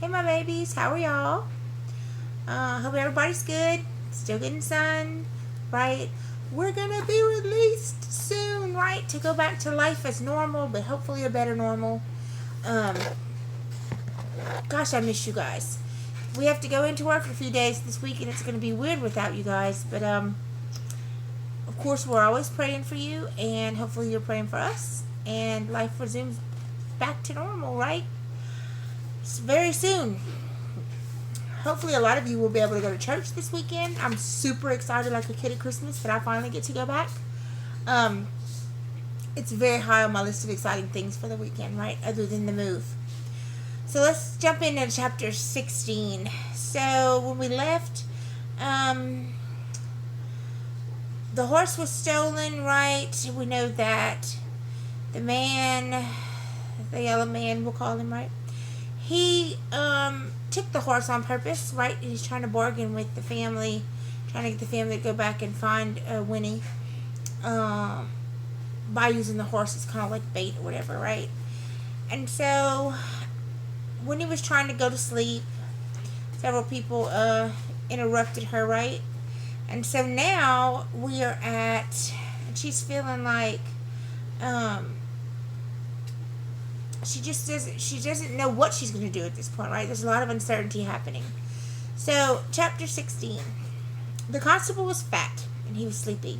Hey my babies, how are y'all? Hope everybody's good. Still getting sun, right? We're gonna be released soon, right? To go back to life as normal, but hopefully a better normal. Um, Gosh, I miss you guys. We have to go into work for a few days this week, and it's gonna be weird without you guys. But of course, we're always praying for you, and hopefully you're praying for us, and life resumes back to normal, right? It's very soon. Hopefully a lot of you will be able to go to church this weekend. I'm super excited like a kid at Christmas that I finally get to go back. It's very high on my list of exciting things for the weekend, right? Other than the move. So let's jump into chapter 16. So when we left, the horse was stolen, right? We know that the man, the yellow man, we'll call him, right? He took the horse on purpose, right? He's trying to bargain with the family, trying to get the family to go back and find Winnie by using the horse as kind of like bait or whatever, right? And so when he was trying to go to sleep, several people interrupted her, right? And so now we are at, and she's feeling like she doesn't know what she's going to do at this point, right? There's a lot of uncertainty happening. So chapter 16. The constable was fat and he was sleepy.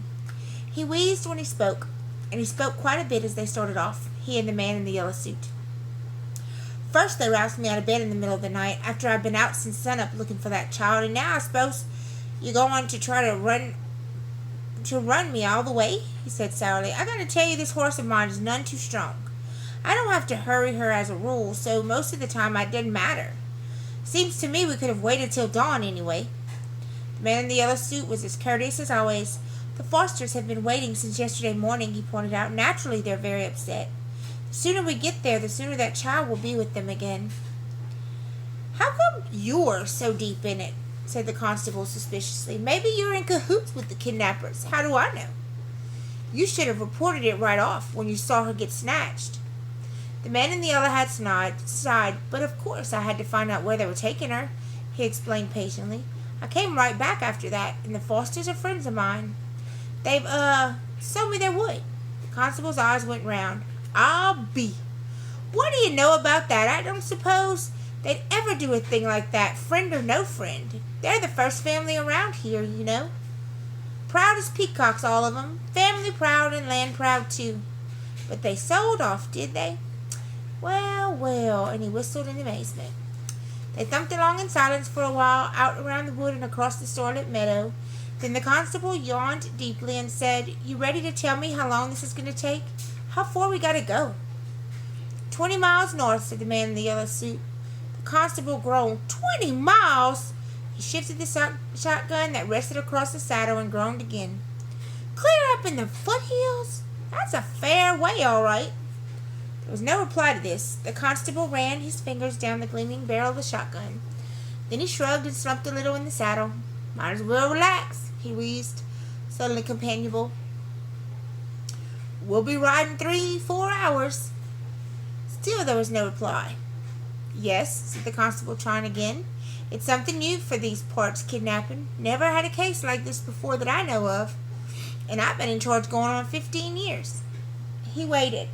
He wheezed when he spoke, and he spoke quite a bit as they started off, he and the man in the yellow suit. First they roused me out of bed in the middle of the night after I'd been out since sunup looking for that child, and now I suppose you're going to try to run me all the way, he said sourly. I gotta tell you, this horse of mine is none too strong. I don't have to hurry her as a rule, so most of the time it doesn't matter. Seems to me we could have waited till dawn anyway. The man in the yellow suit was as courteous as always. The Fosters have been waiting since yesterday morning, he pointed out. Naturally, they're very upset. The sooner we get there, the sooner that child will be with them again. How come you're so deep in it? Said the constable suspiciously. Maybe you're in cahoots with the kidnappers. How do I know? You should have reported it right off when you saw her get snatched. The man in the yellow hat sighed, but of course I had to find out where they were taking her, he explained patiently. I came right back after that, and the Fosters are friends of mine. They've, told me they would. The constable's eyes went round. I'll be. What do you know about that? I don't suppose they'd ever do a thing like that, friend or no friend. They're the first family around here, you know. Proud as peacocks, all of 'em. Family proud and land proud, too. But they sold off, did they? Well, well, and he whistled in amazement. They thumped along in silence for a while, out around the wood and across the starlit meadow. Then the constable yawned deeply and said, You ready to tell me how long this is going to take? How far we got to go? 20 miles north, said the man in the yellow suit. The constable groaned. 20 miles? He shifted the shotgun that rested across the saddle and groaned again. Clear up in the foothills? That's a fair way, all right. There was no reply to this. The constable ran his fingers down the gleaming barrel of the shotgun. Then he shrugged and slumped a little in the saddle. Might as well relax, he wheezed, suddenly companionable. We'll be riding 3-4 hours. Still there was no reply. Yes, said the constable, trying again. It's something new for these parts, kidnapping. Never had a case like this before that I know of. And I've been in charge going on 15 years. He waited.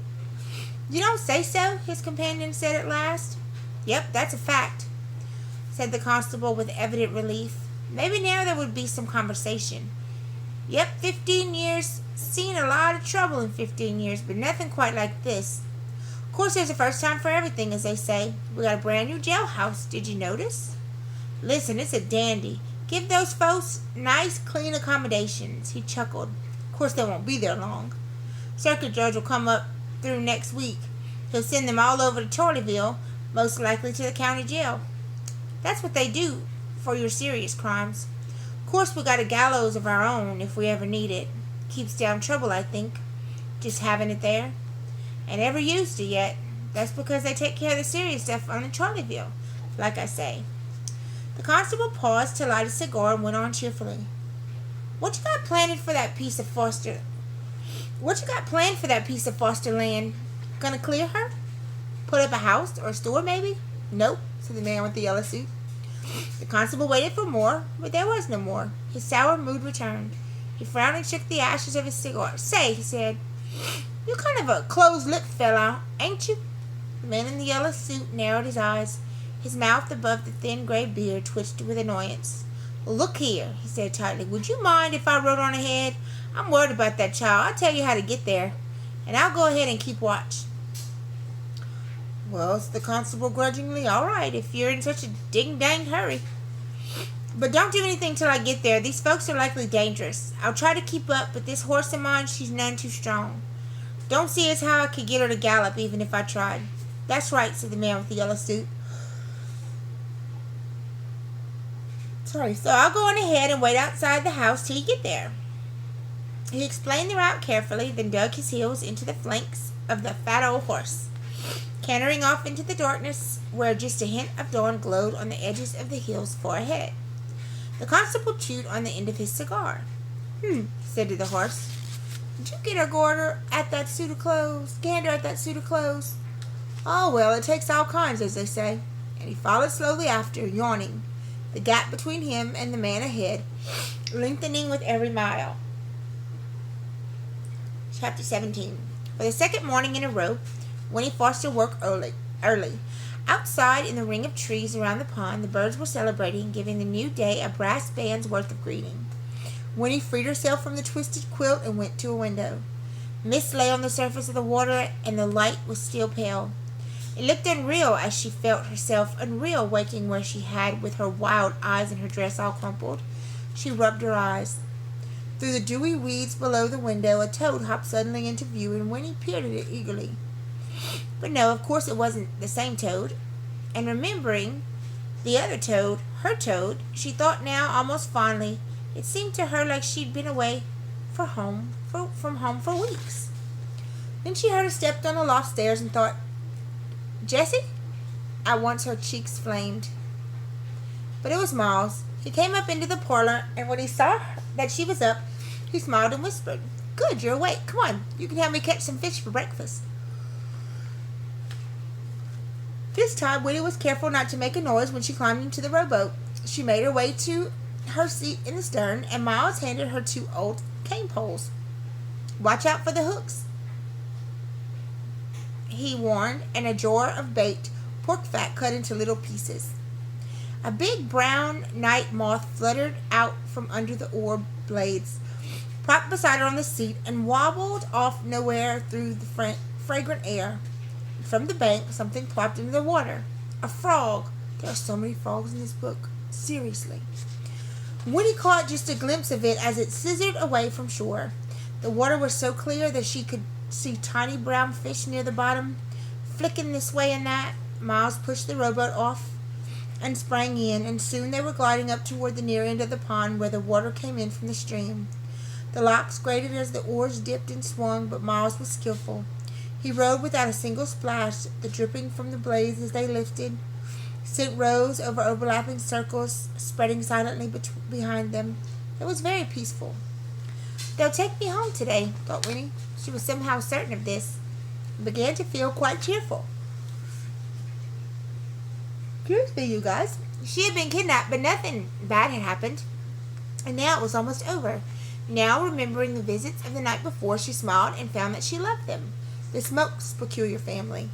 You don't say so, his companion said at last. Yep, that's a fact, said the constable with evident relief. Maybe now there would be some conversation. Yep, 15 years. Seen a lot of trouble in 15 years, but nothing quite like this. Of course, there's a first time for everything, as they say. We got a brand new jailhouse. Did you notice? Listen, it's a dandy. Give those folks nice, clean accommodations, he chuckled. Of course, they won't be there long. Circuit judge will come up through next week. He'll send them all over to Charleyville, most likely to the county jail. That's what they do for your serious crimes. Of course, we got a gallows of our own if we ever need it. Keeps down trouble, I think, just having it there. And never used it yet. That's because they take care of the serious stuff on the Charleyville, like I say. The constable paused to light a cigar and went on cheerfully. What you got planned for that piece of Foster land? Gonna clear her? Put up a house or a store, maybe? "Nope," said the man with the yellow suit. The constable waited for more, but there was no more. His sour mood returned. He frowned and shook the ashes of his cigar. "Say," he said, "you're kind of a close-lipped fellow, ain't you?" The man in the yellow suit narrowed his eyes. His mouth above the thin gray beard twitched with annoyance. "Look here," he said tightly, "would you mind if I rode on ahead? I'm worried about that child. I'll tell you how to get there, and I'll go ahead and keep watch." "Well," said the constable grudgingly, "all right, if you're in such a ding-dang hurry. But don't do anything till I get there. These folks are likely dangerous. I'll try to keep up, but this horse of mine, she's none too strong. Don't see as how I could get her to gallop, even if I tried." "That's right," said the man with the yellow suit. "Sorry, so I'll go on ahead and wait outside the house till you get there." He explained the route carefully, then dug his heels into the flanks of the fat old horse, cantering off into the darkness where just a hint of dawn glowed on the edges of the hills far ahead. The constable chewed on the end of his cigar. He said to the horse, "Did you get her gander at that suit of clothes? Oh, well, it takes all kinds, as they say." And he followed slowly after, yawning, the gap between him and the man ahead lengthening with every mile. Chapter 17. For the second morning in a row, Winnie Foster woke early. Outside, in the ring of trees around the pond, the birds were celebrating, giving the new day a brass band's worth of greeting. Winnie freed herself from the twisted quilt and went to a window. Mist lay on the surface of the water, and the light was still pale. It looked unreal as she felt herself unreal waking where she had, with her wild eyes and her dress all crumpled. She rubbed her eyes. Through the dewy weeds below the window, a toad hopped suddenly into view, and Winnie peered at it eagerly. But no, of course it wasn't the same toad. And remembering the other toad, her toad, she thought now almost fondly, it seemed to her like she'd been away from home for weeks. Then she heard a step on the loft stairs and thought, "Jessie?" At once her cheeks flamed. But it was Miles. He came up into the parlor, and when he saw that she was up, he smiled and whispered, "Good, you're awake. Come on, you can help me catch some fish for breakfast." This time, Winnie was careful not to make a noise when she climbed into the rowboat. She made her way to her seat in the stern, and Miles handed her 2 old cane poles. "Watch out for the hooks," he warned, and a jar of baked pork fat cut into little pieces. A big brown night moth fluttered out from under the oar blades, propped beside her on the seat, and wobbled off nowhere through the fragrant air. From the bank, something plopped into the water. A frog. There are so many frogs in this book. Seriously. Winnie caught just a glimpse of it as it scissored away from shore. The water was so clear that she could see tiny brown fish near the bottom, flicking this way and that. Miles pushed the rowboat off and sprang in, and soon they were gliding up toward the near end of the pond where the water came in from the stream. The locks grated as the oars dipped and swung, but Miles was skillful. He rowed without a single splash. The dripping from the blades as they lifted sent rows over overlapping circles, spreading silently behind them. It was very peaceful. "They'll take me home today," thought Winnie. She was somehow certain of this, and began to feel quite cheerful. Excuse me, you guys. She had been kidnapped, but nothing bad had happened. And now it was almost over. Now, remembering the visits of the night before, she smiled and found that she loved them. The Smokes' peculiar family.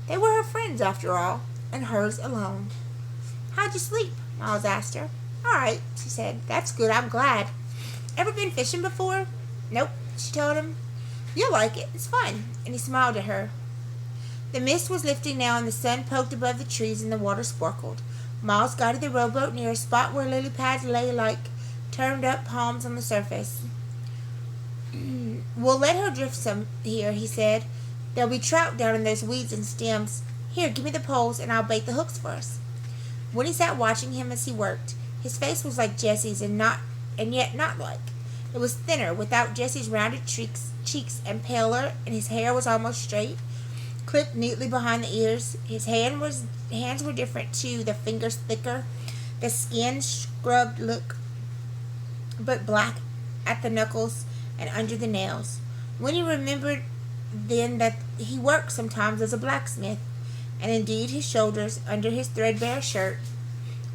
They were her friends, after all, and hers alone. "How'd you sleep?" Miles asked her. "All right," she said. "That's good. I'm glad. Ever been fishing before?" "Nope," she told him. "You'll like it. It's fun." And he smiled at her. The mist was lifting now, and the sun poked above the trees, and the water sparkled. Miles guided the rowboat near a spot where lily pads lay like turned-up palms on the surface. "We'll let her drift some here," he said. "There'll be trout down in those weeds and stems. Here, give me the poles, and I'll bait the hooks for us." Winnie sat watching him as he worked. His face was like Jessie's, and yet not like. It was thinner, without Jessie's rounded cheeks, and paler, and his hair was almost straight, clipped neatly behind the ears. His hands were different too, the fingers thicker, the skin scrubbed look, but black at the knuckles and under the nails. Winnie remembered then that he worked sometimes as a blacksmith. and indeed his shoulders, under his threadbare shirt,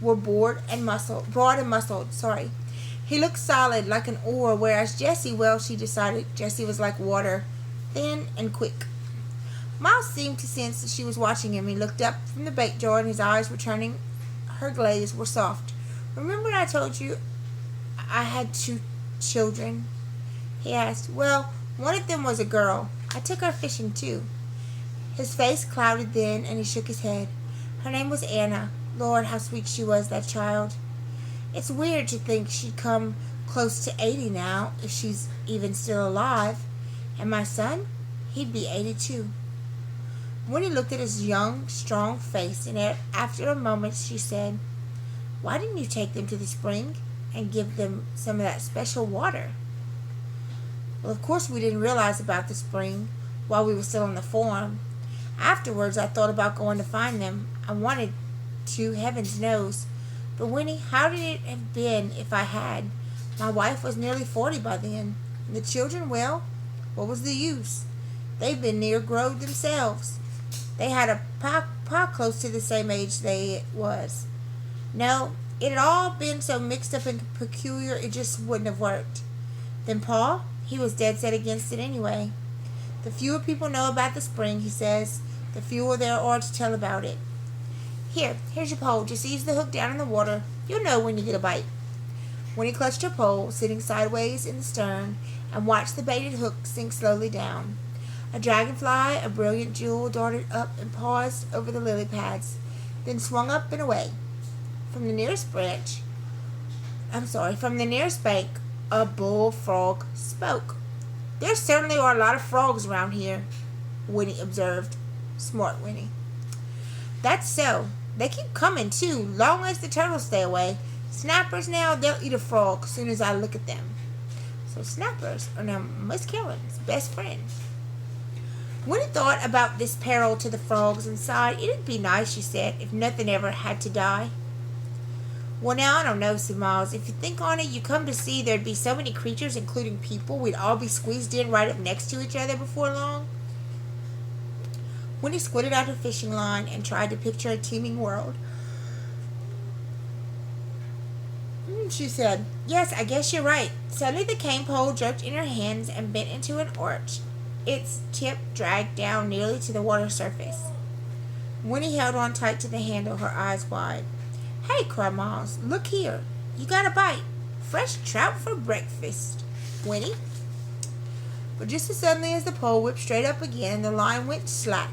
were broad and muscled. He looked solid, like an oar, whereas Jessie, well, she decided Jessie was like water, thin and quick. Miles seemed to sense that she was watching him. He looked up from the bake jar, and his eyes, returning her gaze, were soft. "Remember I told you I had 2 children?" he asked. "Well, one of them was a girl. I took her fishing, too." His face clouded then, and he shook his head. "Her name was Anna. Lord, how sweet she was, that child. It's weird to think she'd come close to 80 now, if she's even still alive. And my son, he'd be 82. Winnie looked at his young, strong face, and after a moment she said, "Why didn't you take them to the spring and give them some of that special water?" "Well, of course we didn't realize about the spring while we were still on the farm. Afterwards I thought about going to find them. I wanted to, heavens knows. But Winnie, how did it have been if I had? My wife was nearly 40 by then. And the children, well, what was the use? They've been near growed themselves. They had a pa close to the same age they was. No, it had all been so mixed up and peculiar it just wouldn't have worked. Then Pa, he was dead set against it anyway. The fewer people know about the spring, he says, the fewer there are to tell about it. Here's your pole. Just ease the hook down in the water. You'll know when you get a bite." When he clutched her pole, sitting sideways in the stern, and watched the baited hook sink slowly down. A dragonfly, a brilliant jewel, darted up and paused over the lily pads, then swung up and away. From the nearest bank, a bullfrog spoke. "There certainly are a lot of frogs around here," Winnie observed. Smart Winnie. "That's so. They keep coming, too, long as the turtles stay away. Snappers now, they'll eat a frog soon as I look at them." So snappers are now Miss Carolyn's best friends. Winnie thought about this peril to the frogs and sighed. "It'd be nice," she said, "if nothing ever had to die." "Well, now, I don't know," said Miles. "If you think on it, you come to see there'd be so many creatures, including people, we'd all be squeezed in right up next to each other before long." Winnie squinted out her fishing line and tried to picture a teeming world. She said, "Yes, I guess you're right." Suddenly the cane pole jerked in her hands and bent into an arch. Its tip dragged down nearly to the water surface. Winnie held on tight to the handle, her eyes wide. "Hey," cried Miles, "look here. You got a bite. Fresh trout for breakfast, Winnie." But just as suddenly as the pole whipped straight up again, the line went slack.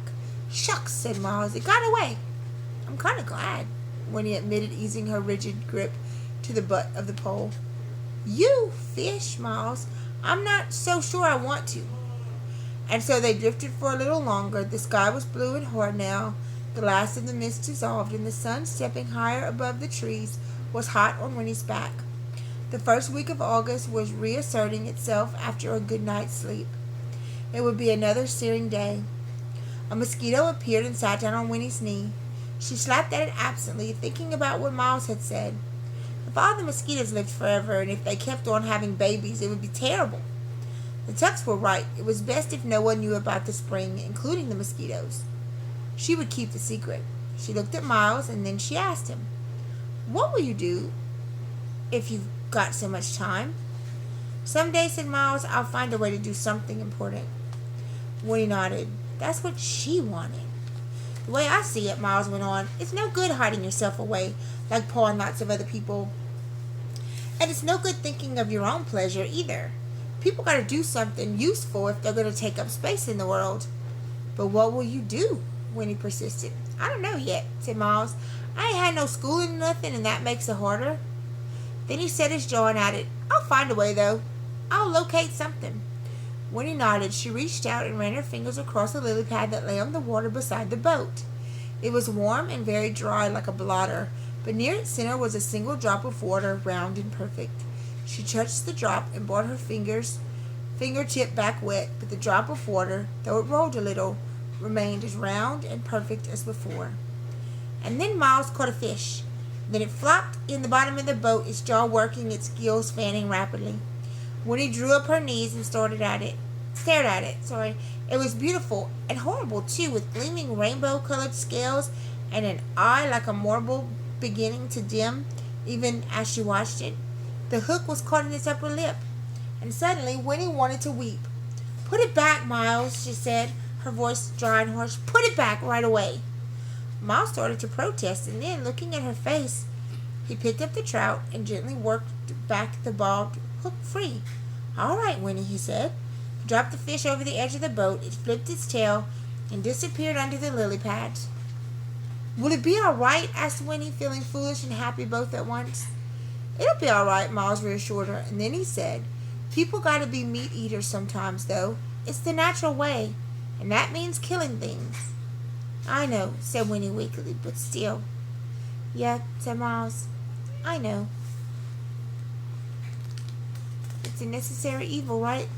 "Shucks," said Miles, "it got away." "I'm kind of glad," Winnie admitted, easing her rigid grip to the butt of the pole. "You fish, Miles. I'm not so sure I want to." And so they drifted for a little longer. The sky was blue and hard now. The last of the mist dissolved, and the sun, stepping higher above the trees, was hot on Winnie's back. The first week of August was reasserting itself after a good night's sleep. It would be another searing day. A mosquito appeared and sat down on Winnie's knee. She slapped at it absently, thinking about what Miles had said. If all the mosquitoes lived forever, and if they kept on having babies, it would be terrible. The Tucks were right. It was best if no one knew about the spring, including the mosquitoes. She would keep the secret. She looked at Miles, and then she asked him, "What will you do if you've got so much time?" "Someday," said Miles, "I'll find a way to do something important." Winnie nodded. That's what she wanted. "The way I see it," Miles went on, "it's no good hiding yourself away like Pa and lots of other people. And it's no good thinking of your own pleasure either. People got to do something useful if they're going to take up space in the world." "But what will you do?" Winnie persisted. "I don't know yet," said Miles. "I ain't had no schooling or nothing, and that makes it harder." Then he set his jaw and added, "I'll find a way, though. I'll locate something." Winnie nodded. She reached out and ran her fingers across the lily pad that lay on the water beside the boat. It was warm and very dry, like a blotter, but near its center was a single drop of water, round and perfect. She touched the drop and brought her fingertip back wet, but the drop of water, though it rolled a little, remained as round and perfect as before. And then Miles caught a fish. Then it flopped in the bottom of the boat, its jaw working, its gills fanning rapidly. Winnie drew up her knees and started at it. stared at it. Sorry. It was beautiful and horrible too, with gleaming rainbow-colored scales and an eye like a marble beginning to dim even as she watched it. The hook was caught in its upper lip, and suddenly Winnie wanted to weep. "Put it back, Miles," she said, her voice dry and harsh. "Put it back right away." Miles started to protest, and then, looking at her face, he picked up the trout and gently worked back the barbed hook free. "All right, Winnie," he said. He dropped the fish over the edge of the boat. It flipped its tail and disappeared under the lily pads. "Will it be all right?" asked Winnie, feeling foolish and happy both at once. "It'll be all right," Miles reassured her, and then he said, "People gotta be meat eaters sometimes, though. It's the natural way, and that means killing things." "I know," said Winnie weakly, "but still." "Yeah," said Miles, "I know. It's a necessary evil, right?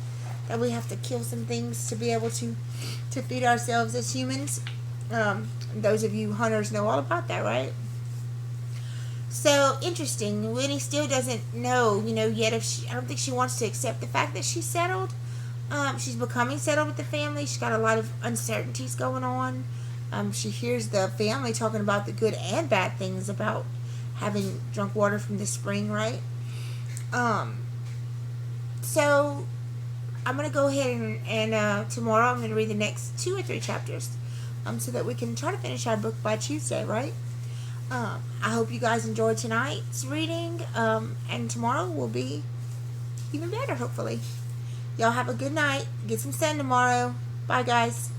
That we have to kill some things to be able to feed ourselves as humans. Those of you hunters know all about that, right?" So, interesting. Winnie still doesn't know, yet if she, I don't think she wants to accept the fact that she's settled. She's becoming settled with the family. She's got a lot of uncertainties going on. She hears the family talking about the good and bad things about having drunk water from the spring, right? So I'm going to go ahead and tomorrow I'm going to read the next 2 or 3 chapters so that we can try to finish our book by Tuesday, right? I hope you guys enjoyed tonight's reading, and tomorrow will be even better, hopefully. Y'all have a good night. Get some sun tomorrow. Bye, guys.